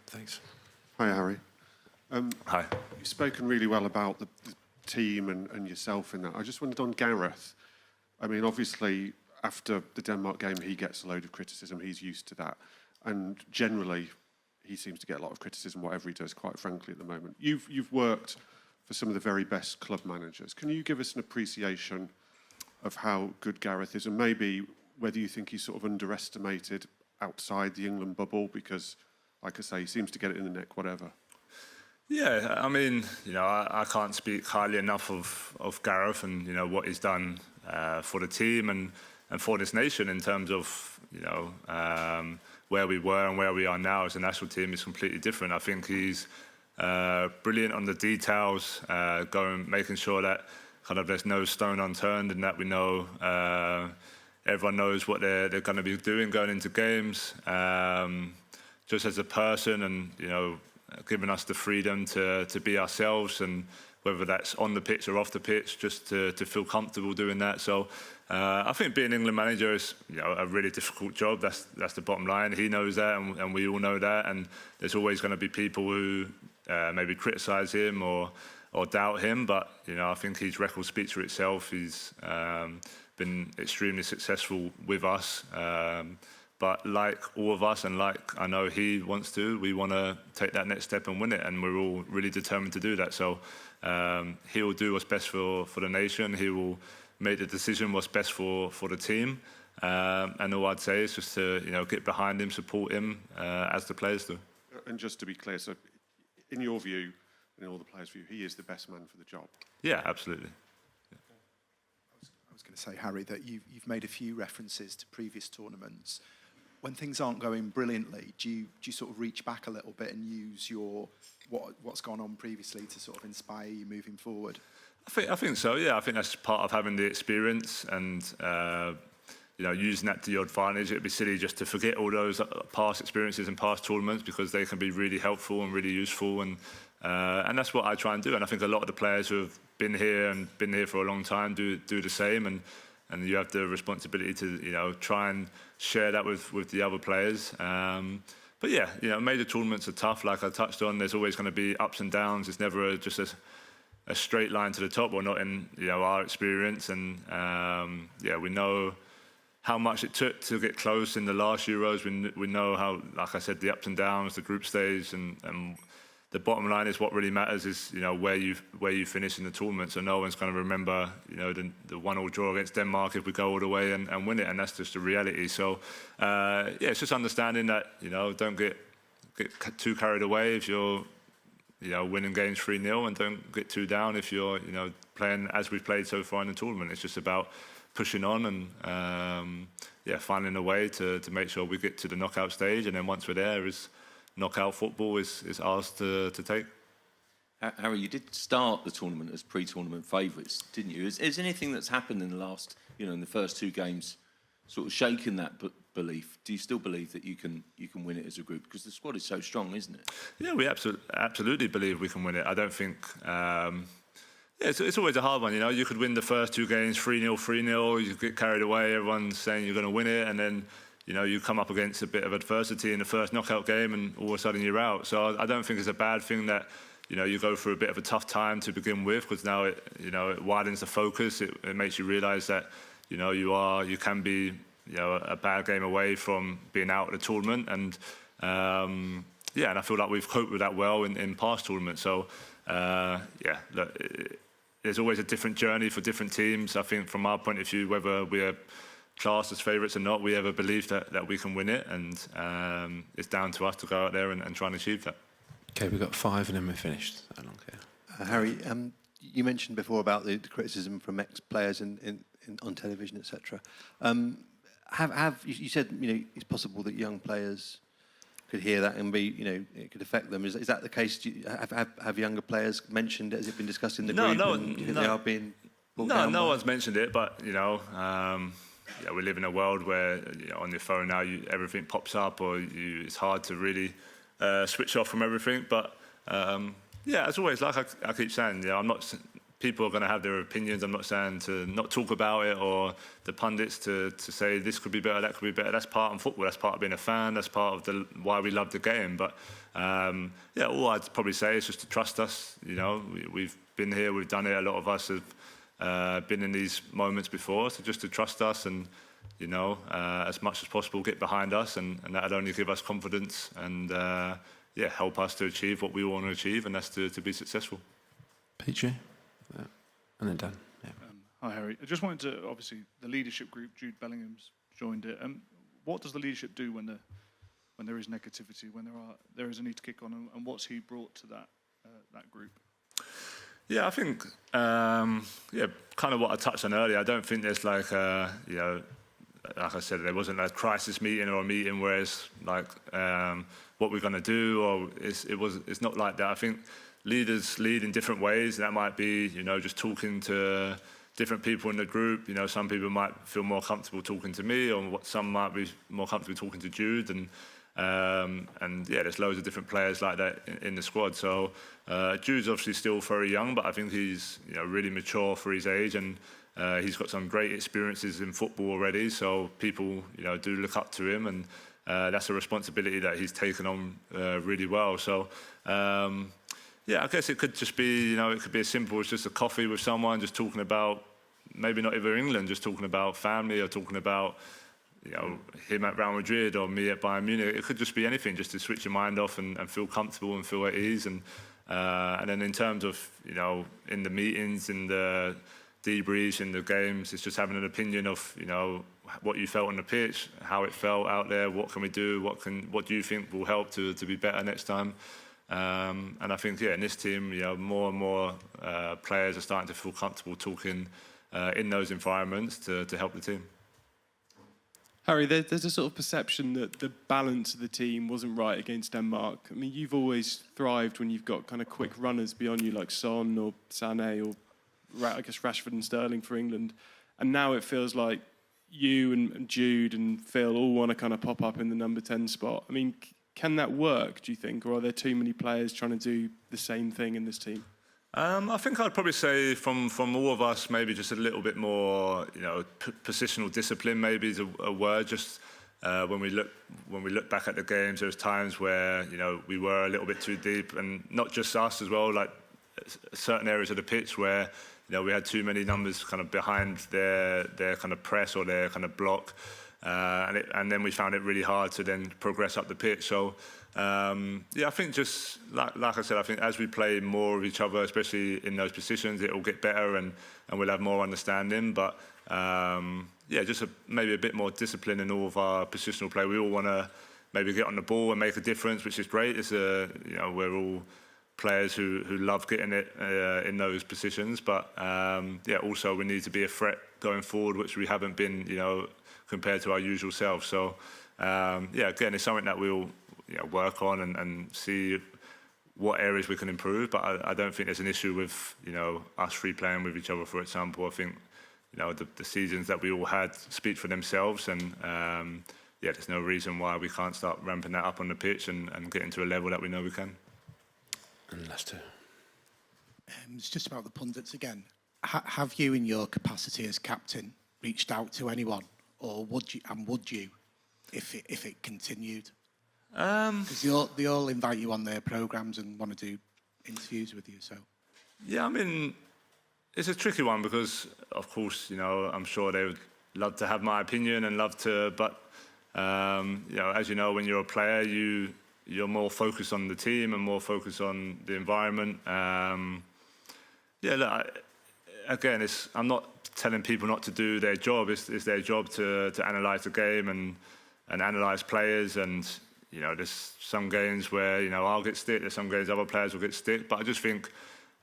Thanks. Hi, Harry. Hi. You've spoken really well about the team and yourself in that. I just wondered on Gareth. I mean, obviously, after the Denmark game, he gets a load of criticism. He's used to that. And generally, he seems to get a lot of criticism, whatever he does, quite frankly, at the moment. You've worked for some of the very best club managers. Can you give us an appreciation of how good Gareth is, and maybe whether you think he's sort of underestimated outside the England bubble? Because, like I say, he seems to get it in the neck, whatever. Yeah, I mean, I can't speak highly enough of Gareth and, what he's done for the team and for this nation in terms of, where we were and where we are now as a national team is completely different. I think he's brilliant on the details, making sure that kind of there's no stone unturned and that we know everyone knows what they're going to be doing going into games. Just as a person and, giving us the freedom to be ourselves, and whether that's on the pitch or off the pitch, just to feel comfortable doing that. So I think being England manager is a really difficult job. That's the bottom line. He knows that, and we all know that. And there's always going to be people who maybe criticise him or doubt him. But I think his record speaks for itself. He's been extremely successful with us. But like all of us, and like I know he wants to, we want to take that next step and win it, and we're all really determined to do that. So he will do what's best for the nation. He will make the decision what's best for the team. And all I'd say is just to get behind him, support him as the players do. And just to be clear, so in your view, in all the players' view, he is the best man for the job. Yeah, absolutely. I was going to say, Harry, that you've made a few references to previous tournaments. When things aren't going brilliantly, do you sort of reach back a little bit and use what's gone on previously to sort of inspire you moving forward? I think so. Yeah, I think that's part of having the experience and using that to your advantage. It'd be silly just to forget all those past experiences and past tournaments, because they can be really helpful and really useful, and that's what I try and do. And I think a lot of the players who have been here for a long time do the same, and you have the responsibility to try and share that with the other players. But yeah, major tournaments are tough. Like I touched on, there's always going to be ups and downs. It's never just a straight line to the top, or not in our experience. And we know how much it took to get close in the last Euros. We know how, like I said, the ups and downs, the group stage, and the bottom line is what really matters is where you finish in the tournament. So no one's going to remember the 1-1 draw against Denmark if we go all the way and win it, and that's just the reality. So it's just understanding that don't get too carried away if you're winning games 3-0, and don't get too down if you're playing as we've played so far in the tournament. It's just about pushing on and finding a way to make sure we get to the knockout stage, and then once we're there, knockout football is ours to take. Harry, you did start the tournament as pre-tournament favourites, didn't you? Is anything that's happened in the last, in the first two games, sort of shaken that belief? Do you still believe that you can win it as a group? Because the squad is so strong, isn't it? Yeah, we absolutely believe we can win it. I don't think. It's always a hard one, You could win the first two games 3-0, 3-0. You get carried away. Everyone's saying you're going to win it, and then you come up against a bit of adversity in the first knockout game, and all of a sudden you're out. So I don't think it's a bad thing that you go through a bit of a tough time to begin with, because now it widens the focus. It makes you realise that you can be a bad game away from being out of the tournament, and and I feel like we've coped with that well in past tournaments. So look, there's always a different journey for different teams. I think from our point of view, whether we're classed as favourites or not, we have a belief that we can win it, and it's down to us to go out there and try and achieve that. Okay, we've got 5 and then we're finished. I don't care. Harry, you mentioned before about the criticism from ex-players on television, etc. You said it's possible that young players could hear that and be it could affect them. Is that the case? Have younger players mentioned it? Has it been discussed in the group? No, they are being no one's mentioned it, but we live in a world where on your phone now everything pops up, or it's hard to really switch off from everything. But as always, like I keep saying, I'm not people are going to have their opinions. I'm not saying to not talk about it, or the pundits to say this could be better, that could be better. That's part of football. That's part of being a fan. That's part of why we love the game. But yeah, all I'd probably say is just to trust us. You know, we've been here, we've done it. A lot of us have been in these moments before, so just to trust us and, you know, as much as possible, get behind us, and that'd only give us confidence and yeah, help us to achieve what we want to achieve, and that's to be successful. PJ, and then Dan. Yeah. Hi, Harry. I just wanted to, obviously, the leadership group, Jude Bellingham's joined it. What does the leadership do when there is negativity, when there is a need to kick on, and what's he brought to that group? Yeah, I think, yeah, kind of what I touched on earlier. I don't think there's like, you know, like I said, there wasn't a crisis meeting or a meeting where it's like what we're going to do, or it's not like that. I think leaders lead in different ways. That might be, you know, just talking to different people in the group. You know, some people might feel more comfortable talking to me, or some might be more comfortable talking to Jude, and yeah, there's loads of different players like that in the squad. So Jude's obviously still very young, but I think he's, you know, really mature for his age, and he's got some great experiences in football already. So people, you know, do look up to him, and that's a responsibility that he's taken on really well. So yeah, I guess it could just be, you know, it could be as simple as just a coffee with someone, just talking about, maybe not even England, just talking about family, or talking about, you know, him at Real Madrid or me at Bayern Munich. It could just be anything, just to switch your mind off and feel comfortable and feel at ease. And then in terms of, you know, in the meetings, in the debriefs, in the games, it's just having an opinion of, you know, what you felt on the pitch, how it felt out there, what can we do, what do you think will help to be better next time. And I think, yeah, in this team, you know, more and more players are starting to feel comfortable talking in those environments to help the team. Harry, there's a sort of perception that the balance of the team wasn't right against Denmark. I mean, you've always thrived when you've got kind of quick runners beyond you, like Son or Sané, or I guess Rashford and Sterling for England. And now it feels like you and Jude and Phil all want to kind of pop up in the number 10 spot. I mean, can that work, do you think? Or are there too many players trying to do the same thing in this team? I think I'd probably say from all of us, maybe just a little bit more, you know, positional discipline maybe is a word. Just when we look back at the games, there was times where, you know, we were a little bit too deep, and not just us as well, like certain areas of the pitch where, you know, we had too many numbers kind of behind their kind of press or their kind of block. And then we found it really hard to then progress up the pitch. So, yeah, I think just, like I said, I think as we play more with each other, especially in those positions, it will get better, and we'll have more understanding. But, yeah, just maybe a bit more discipline in all of our positional play. We all want to maybe get on the ball and make a difference, which is great. It's you know, we're all players who love getting it in those positions. But, yeah, also we need to be a threat going forward, which we haven't been, you know, compared to our usual self. So, yeah, again, it's something that we'll, you know, work on and see what areas we can improve. But I don't think there's an issue with, you know, us free playing with each other, for example. I think, you know, the seasons that we all had speak for themselves, and yeah, there's no reason why we can't start ramping that up on the pitch and getting to a level that we know we can. And Leicester. It's just about the pundits again. Have you, in your capacity as captain, reached out to anyone, or would you, if it continued? Because they all invite you on their programmes and want to do interviews with you. So. Yeah, I mean, it's a tricky one because, of course, you know, I'm sure they would love to have my opinion and love to, but you know, as you know, when you're a player, you're more focused on the team and more focused on the environment. Yeah, look, again, I'm not telling people not to do their job. It's their job to analyse the game and analyse players. And, you know, there's some games where, you know, I'll get stick. There's some games other players will get stick. But I just think,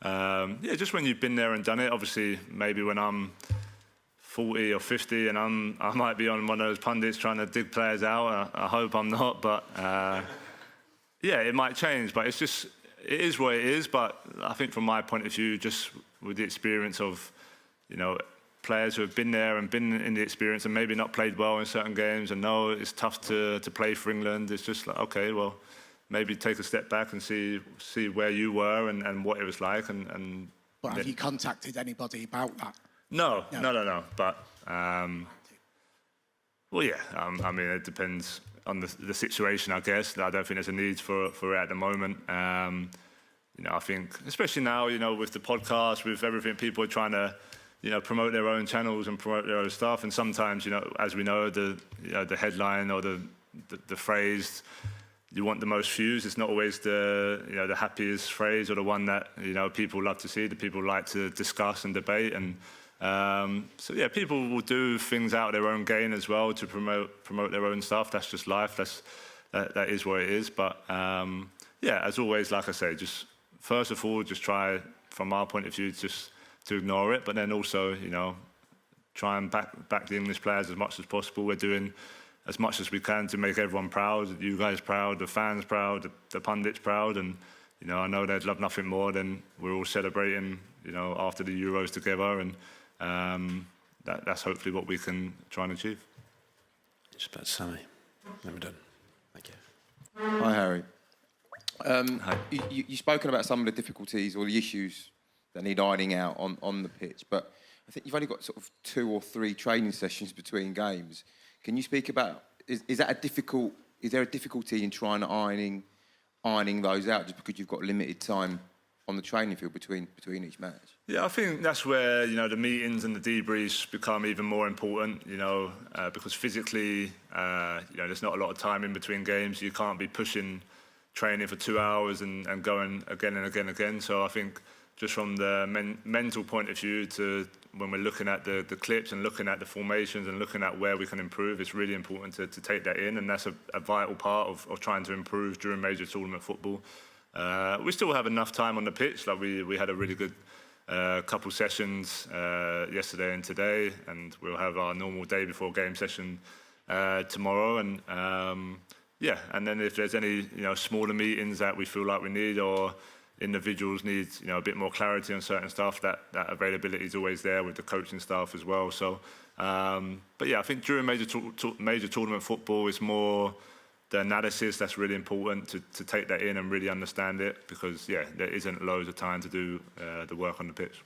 yeah, just when you've been there and done it, obviously maybe when I'm 40 or 50 and I might be on one of those pundits trying to dig players out. I hope I'm not. But, yeah, it might change. But it is what it is. But I think from my point of view, just with the experience of, you know, players who have been there and been in the experience and maybe not played well in certain games and know it's tough to play for England. It's just like, okay, well, maybe take a step back and see where you were and what it was like and But have you contacted anybody about that? No. But, well, yeah, I mean, it depends on the situation, I guess. I don't think there's a need for it at the moment. You know, I think, especially now, you know, with the podcast, with everything, people are trying to, you know, promote their own channels and promote their own stuff. And sometimes, you know, as we know, the headline or the phrase, you want the most views. It's not always the happiest phrase or the one that, you know, people love to see, that people like to discuss and debate. And so, yeah, people will do things out of their own gain as well to promote their own stuff. That's just life. That is what it is. But, yeah, as always, like I say, just first of all, just try, from our point of view, just to ignore it. But then also, you know, try and back the English players as much as possible. We're doing as much as we can to make everyone proud, you guys proud, the fans proud, the pundits proud. And, you know, I know they'd love nothing more than we're all celebrating, you know, after the Euros together. And that's hopefully what we can try and achieve. Just about Sammy. Then we're done. Thank you. Hi, Harry. Hi. You've spoken about some of the difficulties or the issues that need ironing out on the pitch, but I think you've only got sort of 2 or 3 training sessions between games. Can you speak about, is there a difficulty in trying to ironing those out just because you've got limited time on the training field between each match? Yeah, I think that's where, you know, the meetings and the debriefs become even more important, you know, because physically, you know, there's not a lot of time in between games. You can't be pushing training for 2 hours and going again and again and again. So I think just from the mental point of view, to when we're looking at the clips and looking at the formations and looking at where we can improve, it's really important to take that in, and that's a vital part of trying to improve during major tournament football. We still have enough time on the pitch. Like we had a really good couple sessions yesterday and today, and we'll have our normal day before game session tomorrow. And yeah, and then if there's any, you know, smaller meetings that we feel like we need, or individuals need, you know, a bit more clarity on certain stuff, that availability is always there with the coaching staff as well. So, but yeah, I think during major tournament football, it's more the analysis that's really important to take that in and really understand it, because yeah, there isn't loads of time to do the work on the pitch.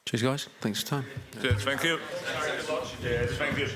Cheers, guys. Thanks for your time. Cheers, thank you. Cheers, thank you.